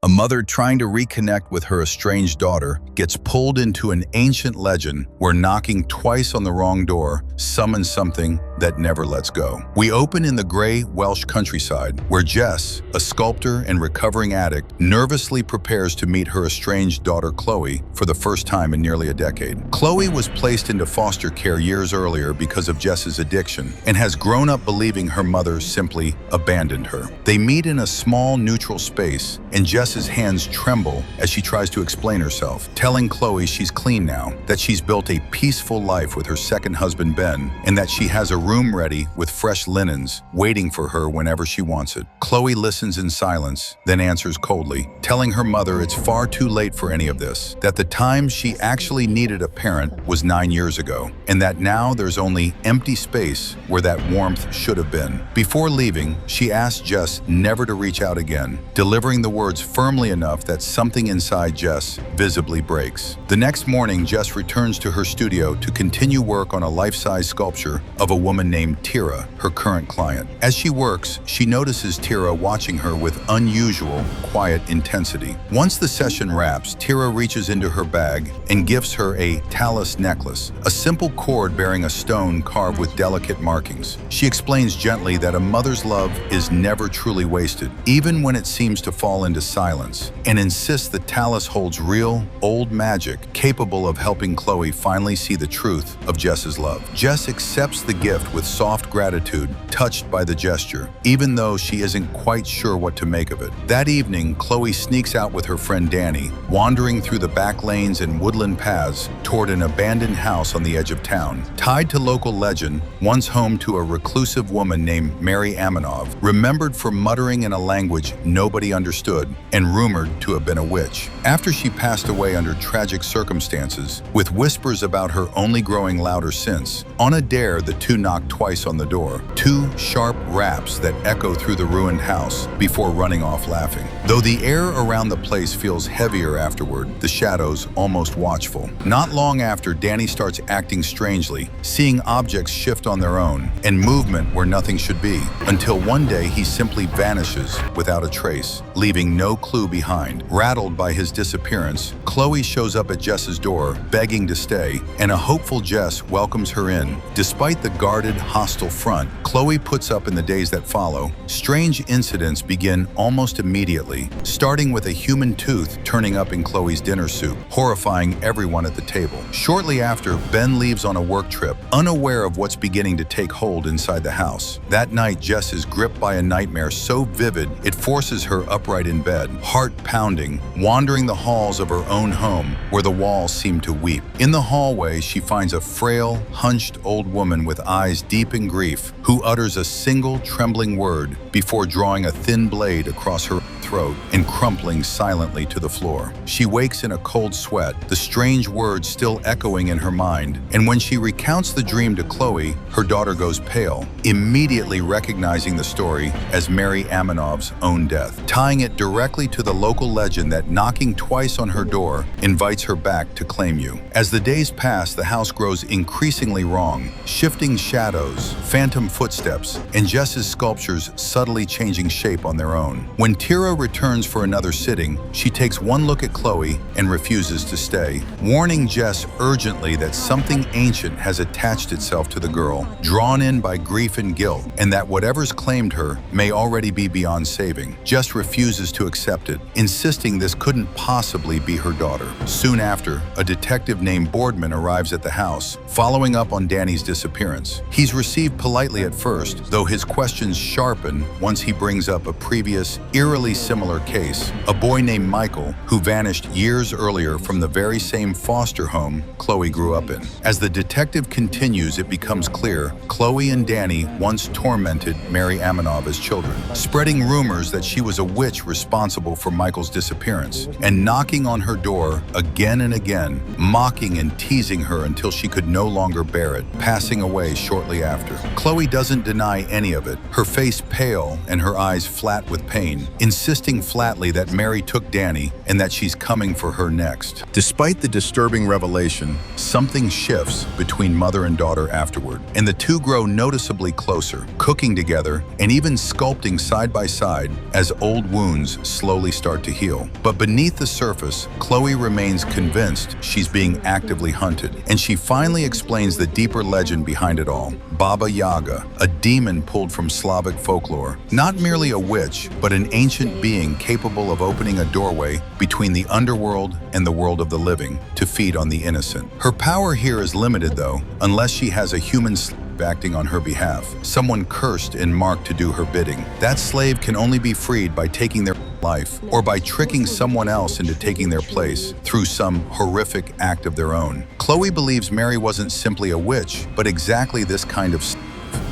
A mother trying to reconnect with her estranged daughter gets pulled into an ancient legend where knocking twice on the wrong door summons something that never lets go. We open in the gray Welsh countryside, where Jess, a sculptor and recovering addict, nervously prepares to meet her estranged daughter Khloe for the first time in nearly a decade. Khloe was placed into foster care years earlier because of Jess's addiction and has grown up believing her mother simply abandoned her. They meet in a small, neutral space, and Jess's hands tremble as she tries to explain herself, telling Khloe she's clean now, that she's built a peaceful life with her second husband Ben, and that she has a room ready with fresh linens waiting for her whenever she wants it. Khloe listens in silence, then answers coldly, telling her mother it's far too late for any of this, that the time she actually needed a parent was 9 years ago, and that now there's only empty space where that warmth should have been. Before leaving, she asks Jess never to reach out again, delivering the words firmly enough that something inside Jess visibly breaks. The next morning, Jess returns to her studio to continue work on a life-size sculpture of a woman named Tira, her current client. As she works, she notices Tira watching her with unusual, quiet intensity. Once the session wraps, Tira reaches into her bag and gifts her a talis necklace, a simple cord bearing a stone carved with delicate markings. She explains gently that a mother's love is never truly wasted, even when it seems to fall into silence, and insists the talis holds real, old magic capable of helping Khloe finally see the truth of Jess's love. Jess accepts the gift with soft gratitude, touched by the gesture, even though she isn't quite sure what to make of it. That evening, Khloe sneaks out with her friend Danny, wandering through the back lanes and woodland paths toward an abandoned house on the edge of town. Tied to local legend, once home to a reclusive woman named Mary Amanov, remembered for muttering in a language nobody understood and rumored to have been a witch. After she passed away under tragic circumstances, with whispers about her only growing louder since, on a dare the two knock twice on the door, two sharp raps that echo through the ruined house before running off laughing. Though the air around the place feels heavier afterward, the shadows almost watchful. Not long after, Danny starts acting strangely, seeing objects shift on their own and movement where nothing should be, until one day he simply vanishes without a trace, leaving no clue behind. Rattled by his disappearance, Khloe shows up at Jess's door, begging to stay, and a hopeful Jess welcomes her in. Despite the guarded, hostile front Khloe puts up in the days that follow, strange incidents begin almost immediately, starting with a human tooth turning up in Khloe's dinner soup, horrifying everyone at the table. Shortly after, Ben leaves on a work trip, unaware of what's beginning to take hold inside the house. That night, Jess is gripped by a nightmare so vivid it forces her upright in bed, heart pounding, wandering the halls of her own home where the walls seem to weep. In the hallway, she finds a frail, hunched old woman with eyes deep in grief who utters a single trembling word before drawing a thin blade across her throat and crumpling silently to the floor. She wakes in a cold sweat, the strange words still echoing in her mind, and when she recounts the dream to Khloe, her daughter goes pale, immediately recognizing the story as Mary Amanov's own death, tying it directly to the local legend that knocking twice on her door invites her back to claim you. As the days pass, the house grows increasingly wrong, shifting shadows, phantom footsteps, and Jess's sculptures subtly changing shape on their own. When Tira returns for another sitting, she takes one look at Khloe and refuses to stay, warning Jess urgently that something ancient has attached itself to the girl, drawn in by grief and guilt, and that whatever's claimed her may already be beyond saving. Jess refuses to accept it, insisting this couldn't possibly be her daughter. Soon after, a detective named Boardman arrives at the house, following up on Danny's disappearance. He's received politely at first, though his questions sharpen once he brings up a previous, eerily similar case, a boy named Michael who vanished years earlier from the very same foster home Khloe grew up in. As the detective continues, it becomes clear Khloe and Danny once tormented Mary Amanov as children, spreading rumors that she was a witch responsible for Michael's disappearance, and knocking on her door again and again, mocking and teasing her until she could no longer bear it, passing away shortly after. Khloe doesn't deny any of it, her face pale and her eyes flat with pain, insisting insisting flatly that Mary took Danny and that she's coming for her next. Despite the disturbing revelation, something shifts between mother and daughter afterward, and the two grow noticeably closer, cooking together and even sculpting side by side as old wounds slowly start to heal. But beneath the surface, Khloe remains convinced she's being actively hunted, and she finally explains the deeper legend behind it all. Baba Yaga, a demon pulled from Slavic folklore, not merely a witch, but an ancient being capable of opening a doorway between the underworld and the world of the living to feed on the innocent. Her power here is limited though, unless she has a human slave acting on her behalf, someone cursed and marked to do her bidding. That slave can only be freed by taking their life or by tricking someone else into taking their place through some horrific act of their own. Khloe believes Mary wasn't simply a witch, but exactly this kind of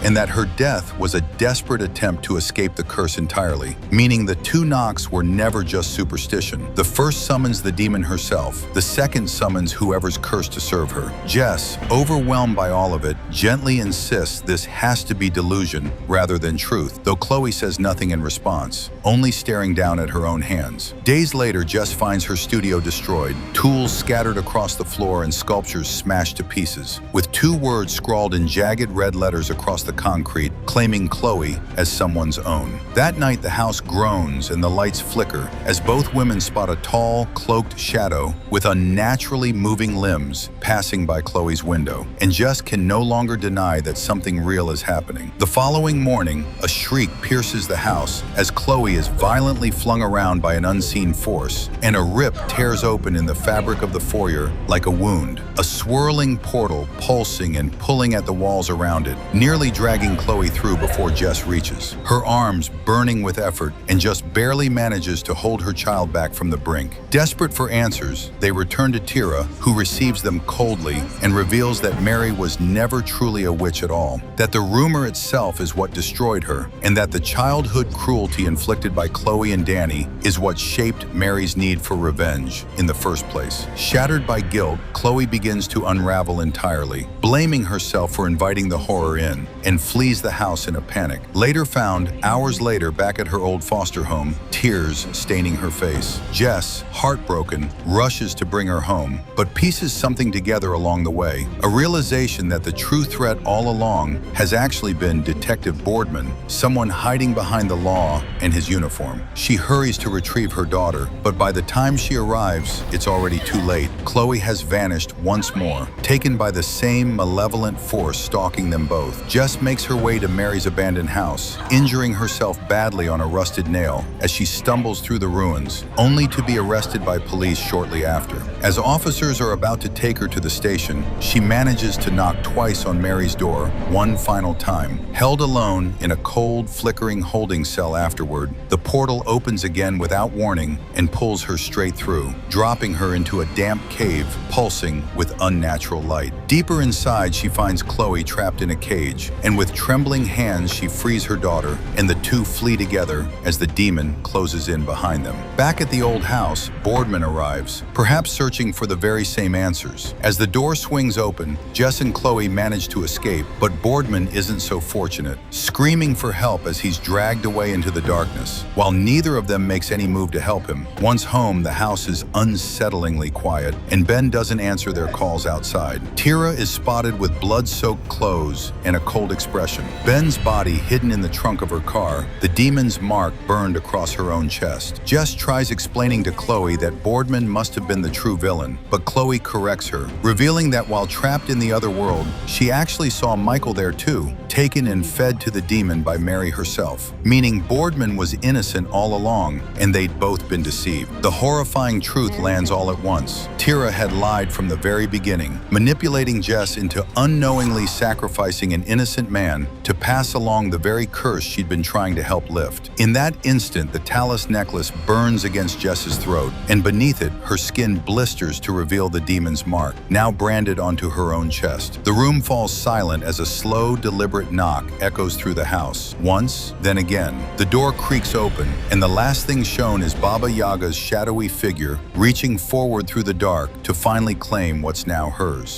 and that her death was a desperate attempt to escape the curse entirely, meaning the two knocks were never just superstition. The first summons the demon herself, the second summons whoever's cursed to serve her. Jess, overwhelmed by all of it, gently insists this has to be delusion rather than truth, though Khloe says nothing in response, only staring down at her own hands. Days later, Jess finds her studio destroyed, tools scattered across the floor and sculptures smashed to pieces, with two words scrawled in jagged red letters across the concrete, claiming Khloe as someone's own. That night, the house groans and the lights flicker as both women spot a tall, cloaked shadow with unnaturally moving limbs passing by Khloe's window, and Jess can no longer deny that something real is happening. The following morning, a shriek pierces the house as Khloe is violently flung around by an unseen force, and a rip tears open in the fabric of the foyer like a wound, a swirling portal pulsing and pulling at the walls around it, nearly dragging Khloe through before Jess reaches, her arms burning with effort, and just barely manages to hold her child back from the brink. Desperate for answers, they return to Tira, who receives them coldly and reveals that Mary was never truly a witch at all, that the rumor itself is what destroyed her, and that the childhood cruelty inflicted by Khloe and Danny is what shaped Mary's need for revenge in the first place. Shattered by guilt, Khloe begins to unravel entirely, blaming herself for inviting the horror in, and flees the house in a panic. Later found, hours later, back at her old foster home, tears staining her face. Jess, heartbroken, rushes to bring her home, but pieces something together along the way. A realization that the true threat all along has actually been Detective Boardman, someone hiding behind the law and his uniform. She hurries to retrieve her daughter, but by the time she arrives, it's already too late. Khloe has vanished once more, taken by the same malevolent force stalking them both. Jess makes her way to Mary's abandoned house, injuring herself badly on a rusted nail as she stumbles through the ruins, only to be arrested by police shortly after. As officers are about to take her to the station, she manages to knock twice on Mary's door, one final time. Held alone in a cold, flickering holding cell afterward, the portal opens again without warning and pulls her straight through, dropping her into a damp cave pulsing with unnatural light. Deeper inside, she finds Khloe trapped in a cage, and with trembling hands she frees her daughter, and the two flee together as the demon closes in behind them. Back at the old house, Boardman arrives, perhaps searching for the very same answers. As the door swings open, Jess and Khloe manage to escape, but Boardman isn't so fortunate, screaming for help as he's dragged away into the darkness. While neither of them makes any move to help him, once home, the house is unsettlingly quiet, and Ben doesn't answer their calls outside. Tira is spotted with blood-soaked clothes and a cold expression. Ben's body hidden in the trunk of her car, the demon's mark burned across her own chest. Jess tries explaining to Khloe that Boardman must have been the true villain, but Khloe corrects her, revealing that while trapped in the other world, she actually saw Michael there too, taken and fed to the demon by Mary herself, meaning Boardman was innocent all along, and they'd both been deceived. The horrifying truth lands all at once. Tira had lied from the very beginning, manipulating Jess into unknowingly sacrificing an innocent man to pass along the very curse she'd been trying to help lift. In that instant, the talis necklace burns against Jess's throat, and beneath it, her skin blisters to reveal the demon's mark, now branded onto her own chest. The room falls silent as a slow, deliberate knock echoes through the house. Once, then again. The door creaks open, and the last thing shown is Baba Yaga's shadowy figure reaching forward through the dark to finally claim what's now hers.